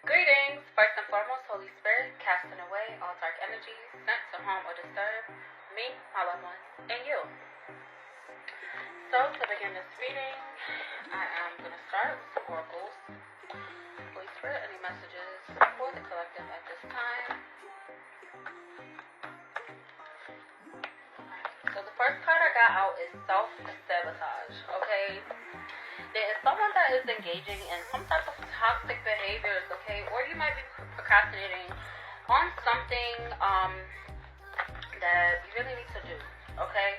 Greetings. First and foremost, Holy Spirit, casting away all dark energies sent to harm or disturb me, my loved ones, and you. So, to begin this reading, I am going to start with some oracles. Holy Spirit, any messages for the collective at this time? So, the first card I got out is self-sabotage, okay? There is someone that is engaging in some type of toxic behaviors, okay? Or you might be procrastinating on something that you really need to do, okay?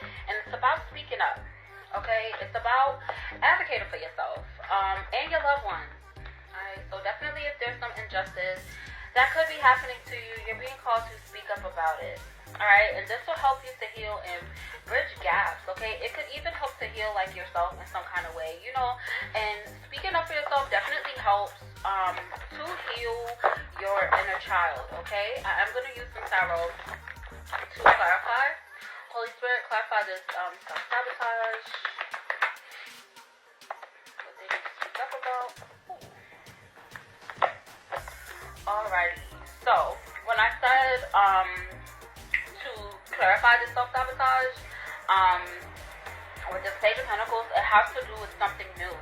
And it's about speaking up, okay? It's about advocating for yourself and your loved ones, alright? So definitely if there's some injustice that could be happening to you, you're being called to speak up about it, alright? And this will help you to heal and bridge gaps, okay? It could even help to heal like yourself in some kind of way, you know? And speaking up for yourself definitely helps to heal your inner child, okay? I am going to use some tarot to clarify. Holy Spirit, clarify this self-sabotage. What they need to speak up about. Alrighty. So, when I said to clarify this self-sabotage, with this Page of Pentacles, it has to do with something new,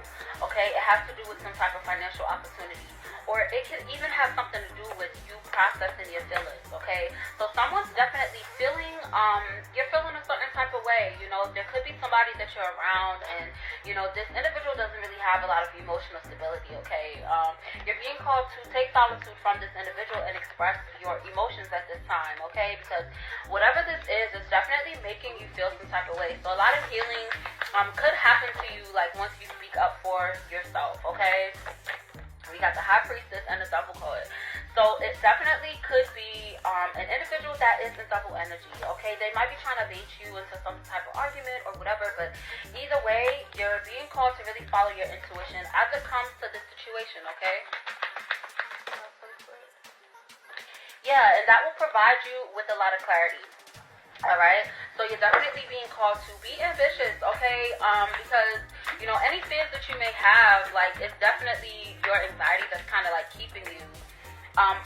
okay? It has to do with some type of financial opportunity, or it can even have something to do with you processing your feelings, okay? So someone's definitely feeling, you're feeling a certain type of way, you know? There could be somebody that you're around, and, you know, this individual doesn't really have a lot of emotional stability, okay? You're being called to take solitude from this individual and express your emotions at this time, okay? Because whatever this is, it's definitely making you feel some type of way. So a lot of healing could happen to you, like, once you speak up for yourself, okay? We got the High Priestess and the Double card. So it definitely could be an individual that is in double energy, okay? They might be trying to bait you into some type of argument or whatever, but either way, you're being called to really follow your intuition as it comes to this situation, okay? Yeah, and that will provide you with a lot of clarity. Alright, so you're definitely being called to be ambitious, okay? Because, you know, any fears that you may have, like, it's definitely your anxiety that's kind of like keeping you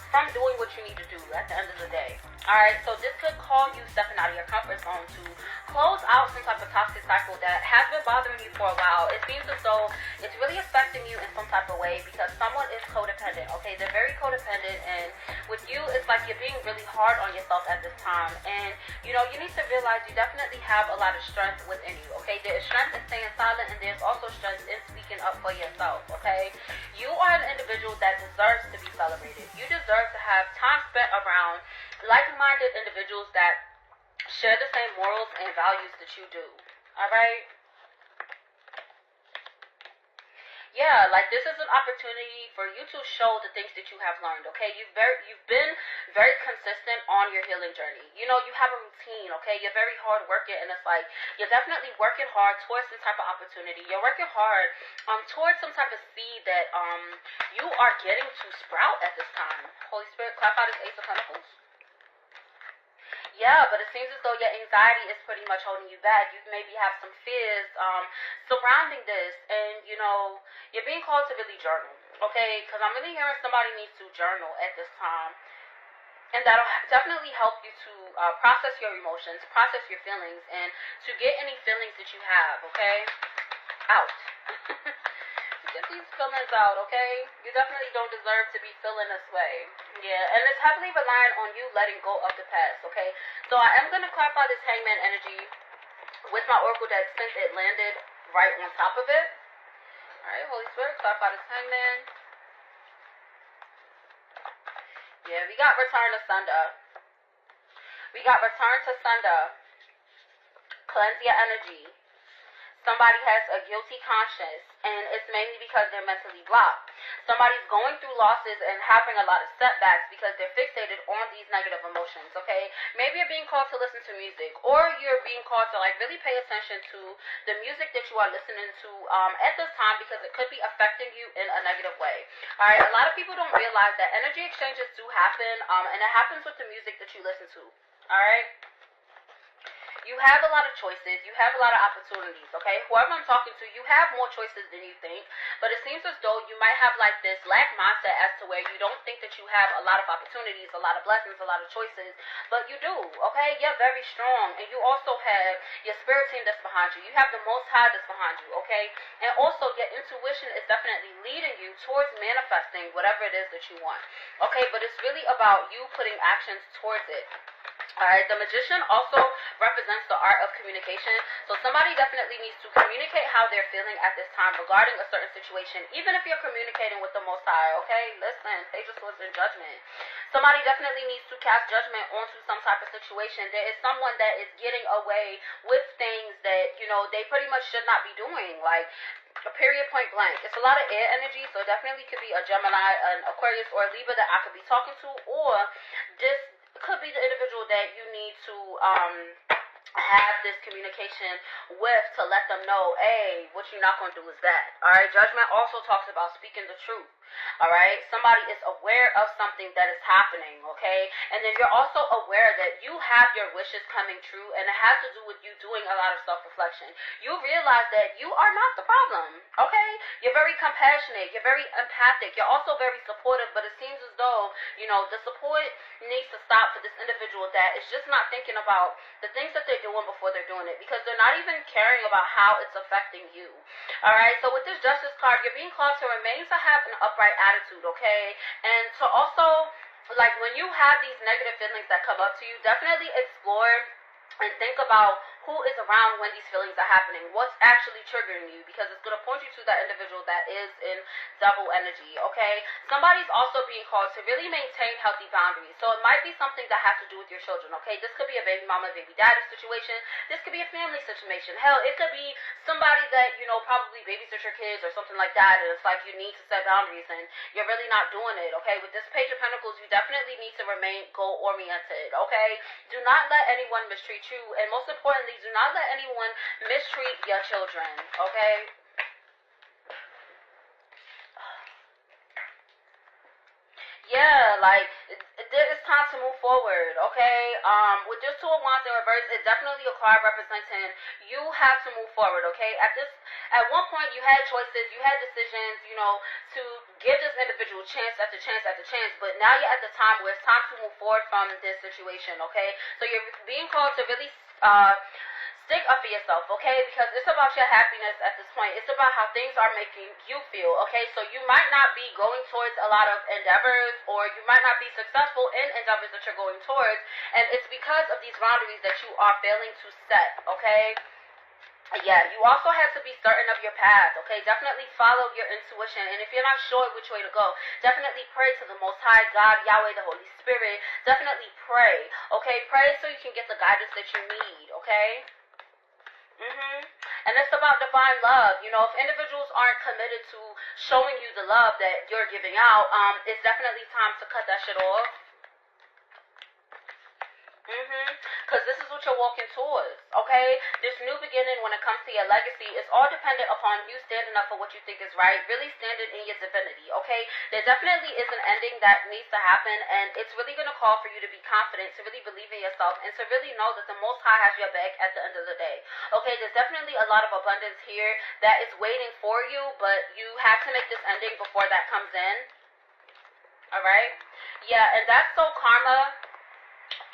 from doing what you need to do at the end of the day. Alright, so this could call you stepping out of your comfort zone to close out some type of toxic cycle that has been bothering you for a while. It seems as though it's really affecting you in some type of way because someone is codependent, okay? They're very codependent, and with you, it's like you're being really hard on yourself at this time. And, you know, you need to realize you definitely have a lot of strength within you, okay? There is strength in staying silent, and there's also strength in speaking up for yourself, okay? You are an individual that deserves to be celebrated. You deserve to have time spent around like-minded individuals that share the same morals and values that you do. Alright? Yeah, like, this is an opportunity for you to show the things that you have learned, okay? You've been very consistent on your healing journey. You know, you have a routine, okay? You're very hard working, and it's like you're definitely working hard towards some type of opportunity. You're working hard towards some type of seed that you are getting to sprout at this time. Holy Spirit, clap out this Ace of Pentacles. Yeah, but it seems as though your anxiety is pretty much holding you back. You maybe have some fears surrounding this, and, you know, you're being called to really journal, okay? Because I'm really hearing somebody needs to journal at this time, and that'll definitely help you to process your emotions, process your feelings, and to get any feelings that you have, okay, out. Get these feelings out, okay? You definitely don't deserve to be feeling this way. Yeah, and it's heavily relying on you letting go of the past, okay? So I am going to clarify this Hangman energy with my oracle deck since it landed right on top of it. Alright, Holy Spirit, clarify this Hangman. Yeah, we got Return to Sender. We got Return to Sender. Cleanse your energy. Somebody has a guilty conscience, and it's mainly because they're mentally blocked. Somebody's going through losses and having a lot of setbacks because they're fixated on these negative emotions, okay? Maybe you're being called to listen to music, or you're being called to, like, really pay attention to the music that you are listening to at this time because it could be affecting you in a negative way, all right? A lot of people don't realize that energy exchanges do happen, and it happens with the music that you listen to, all right? You have a lot of choices. You have a lot of opportunities, okay? Whoever I'm talking to, you have more choices than you think, but it seems as though you might have like this lack mindset as to where you don't think that you have a lot of opportunities, a lot of blessings, a lot of choices, but you do, okay? You're very strong, and you also have your spirit team that's behind you. You have the Most High that's behind you, okay? And also, your intuition is definitely leading you towards manifesting whatever it is that you want, okay? But it's really about you putting actions towards it. Alright, the Magician also represents the art of communication. So somebody definitely needs to communicate how they're feeling at this time regarding a certain situation, even if you're communicating with the Most High, okay? Listen, Page of Swords in Judgment. Somebody definitely needs to cast judgment onto some type of situation. There is someone that is getting away with things that, you know, they pretty much should not be doing. Like, a period, point blank. It's a lot of air energy, so it definitely could be a Gemini, an Aquarius, or a Libra that I could be talking to, or this could be the individual that you need to have this communication with to let them know, hey, what you're not going to do is that. Alright, Judgment also talks about speaking the truth. Alright, somebody is aware of something that is happening, okay? And then you're also aware that you have your wishes coming true, and it has to do with you doing a lot of self-reflection. You realize that you are not the problem, okay? You're very compassionate, you're very empathic, you're also very supportive, but it seems as though, you know, the support needs to stop for this individual that is just not thinking about the things that they're doing before they're doing it, because they're not even caring about how it's affecting you. Alright, so with this Justice card, you're being called to remain to have an upright attitude, okay? And to also, like, when you have these negative feelings that come up to you, definitely explore and think about who is around when these feelings are happening, what's actually triggering you, because it's going to point you to that individual that is in double energy, okay? Somebody's also being called to really maintain healthy boundaries. So it might be something that has to do with your children, okay? This could be a baby mama, baby daddy situation. This could be a family situation. Hell, it could be somebody that, you know, probably babysit your kids or something like that, and it's like you need to set boundaries and you're really not doing it, okay? With this Page of Pentacles, you definitely need to remain goal-oriented, okay? Do not let anyone mistreat you, and most importantly, do not let anyone mistreat your children, okay? Yeah, like, it's time to move forward, okay? With this Two of Wands in reverse, it's definitely a card representing you have to move forward, okay? At one point, you had choices, you had decisions, you know, to give this individual chance after chance after chance, but now you're at the time where it's time to move forward from this situation, okay? So you're being called to really stick up for yourself, okay? Because it's about your happiness at this point. It's about how things are making you feel, okay? So you might not be going towards a lot of endeavors, or you might not be successful in endeavors that you're going towards, and it's because of these boundaries that you are failing to set, okay? Yeah, you also have to be certain of your path, okay? Definitely follow your intuition, and if you're not sure which way to go, definitely pray to the Most High, God, Yahweh, the Holy Spirit. Definitely pray, okay? Pray so you can get the guidance that you need, okay? And it's about divine love. You know, if individuals aren't committed to showing you the love that you're giving out, it's definitely time to cut that shit off. Because this is what you're walking towards, okay? This new beginning when it comes to your legacy is all dependent upon you standing up for what you think is right, really standing in your divinity, okay? There definitely is an ending that needs to happen, and it's really going to call for you to be confident, to really believe in yourself, and to really know that the Most High has your back at the end of the day, okay? There's definitely a lot of abundance here that is waiting for you, but you have to make this ending before that comes in, alright? Yeah, and that's so karma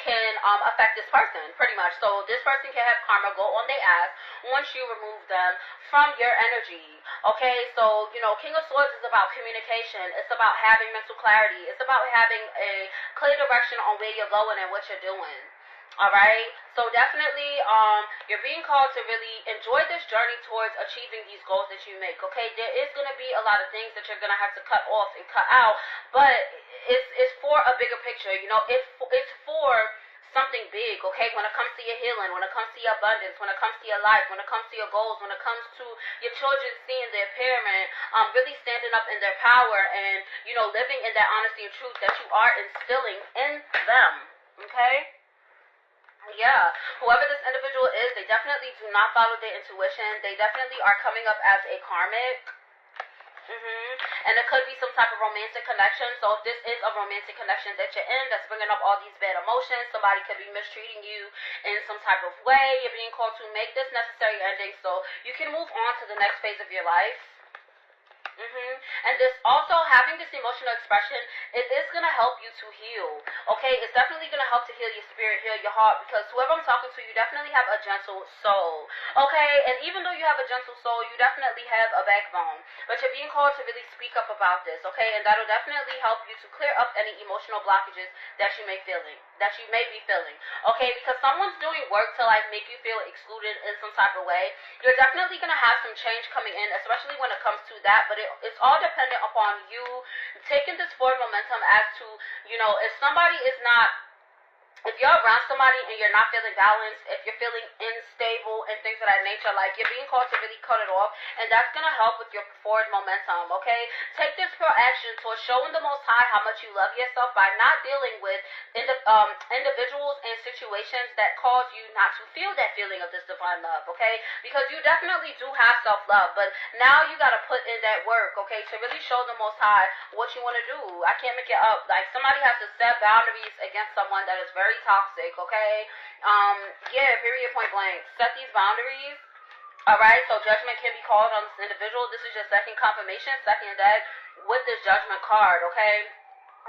can affect this person, pretty much. So this person can have karma go on their ass once you remove them from your energy, okay? So, you know, King of Swords is about communication. It's about having mental clarity. It's about having a clear direction on where you're going and what you're doing, alright? So definitely, you're being called to really enjoy this journey towards achieving these goals that you make, okay? There is going to be a lot of things that you're going to have to cut off and cut out, but it's for a bigger picture, you know? It's for something big, okay? When it comes to your healing, when it comes to your abundance, when it comes to your life, when it comes to your goals, when it comes to your children seeing their parent really standing up in their power and, you know, living in that honesty and truth that you are instilling in them, okay? Yeah, whoever this individual is, they definitely do not follow their intuition. They definitely are coming up as a karmic. And it could be some type of romantic connection. So if this is a romantic connection that you're in that's bringing up all these bad emotions, somebody could be mistreating you in some type of way. You're being called to make this necessary ending so you can move on to the next phase of your life. And this also, having this emotional expression, it is going to help you to heal, okay? It's definitely going to help to heal your spirit, heal your heart, because whoever I'm talking to, you definitely have a gentle soul, okay? And even though you have a gentle soul, you definitely have a backbone, but you're being called to really speak up about this, okay? And that'll definitely help you to clear up any emotional blockages that you may be feeling, okay? Because someone's doing work to, like, make you feel excluded in some type of way. You're definitely going to have some change coming in, especially when it comes to that, but it's all dependent upon you taking this forward momentum as to, you know, if you're around somebody and you're not feeling balanced, if you're feeling unstable and things of that nature, like, you're being called to really cut it off, and that's going to help with your forward momentum, okay? Take this pure action towards showing the Most High how much you love yourself by not dealing with individuals and situations that cause you not to feel that feeling of this divine love, okay? Because you definitely do have self-love, but now you got to put in that work, okay, to really show the Most High what you want to do. I can't make it up. Like, somebody has to set boundaries against someone that is very toxic, okay? Period, point blank. Set these boundaries. Alright, so judgment can be called on this individual. This is your second confirmation, second deck with this judgment card, okay?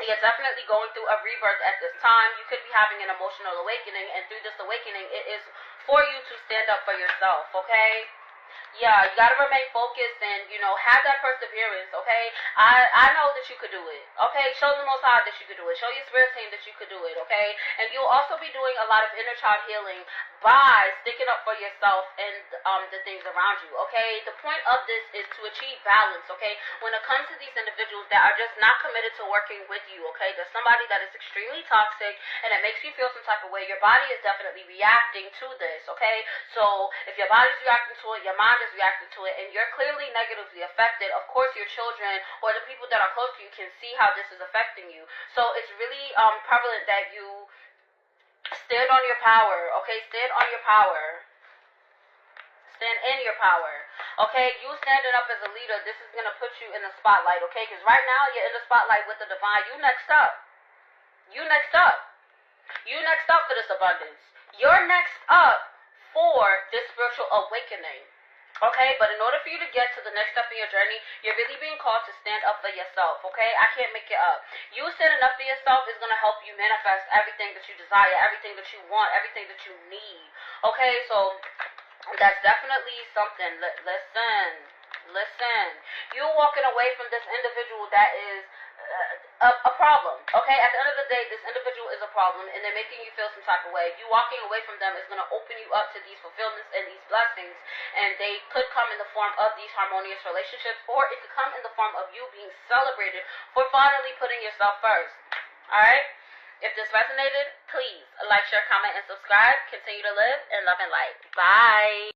You're definitely going through a rebirth at this time. You could be having an emotional awakening, and through this awakening, it is for you to stand up for yourself, okay? Yeah, you gotta remain focused and, you know, have that perseverance, okay? I know that you could do it, okay? Show the Most High that you could do it. Show your spirit team that you could do it, okay? And you'll also be doing a lot of inner child healing by sticking up for yourself and the things around you, okay? The point of this is to achieve balance, okay? When it comes to these individuals that are just not committed to working with you, okay? There's somebody that is extremely toxic and it makes you feel some type of way. Your body is definitely reacting to this, okay? So if your body's reacting to it, your mind is reacting to it, and you're clearly negatively affected, of course your children or the people that are close to you can see how this is affecting you. So it's really prevalent that you stand on your power, okay? Stand on your power. Stand in your power, okay? You standing up as a leader, this is going to put you in the spotlight, okay? Because right now you're in the spotlight with the divine. You next up. You next up. You next up for this abundance. You're next up for this spiritual awakening. Okay, but in order for you to get to the next step in your journey, you're really being called to stand up for yourself, okay? I can't make it up. You standing up for yourself is going to help you manifest everything that you desire, everything that you want, everything that you need, okay? So that's definitely something. Listen. You're walking away from this individual that is a problem, okay? At the end of the day, this individual is a problem, and they're making you feel some type of way. You walking away from them is going to open you up to these fulfillments and these blessings, and they could come in the form of these harmonious relationships, or it could come in the form of you being celebrated for finally putting yourself first, alright? If this resonated, please like, share, comment, and subscribe. Continue to live in love and light. Bye.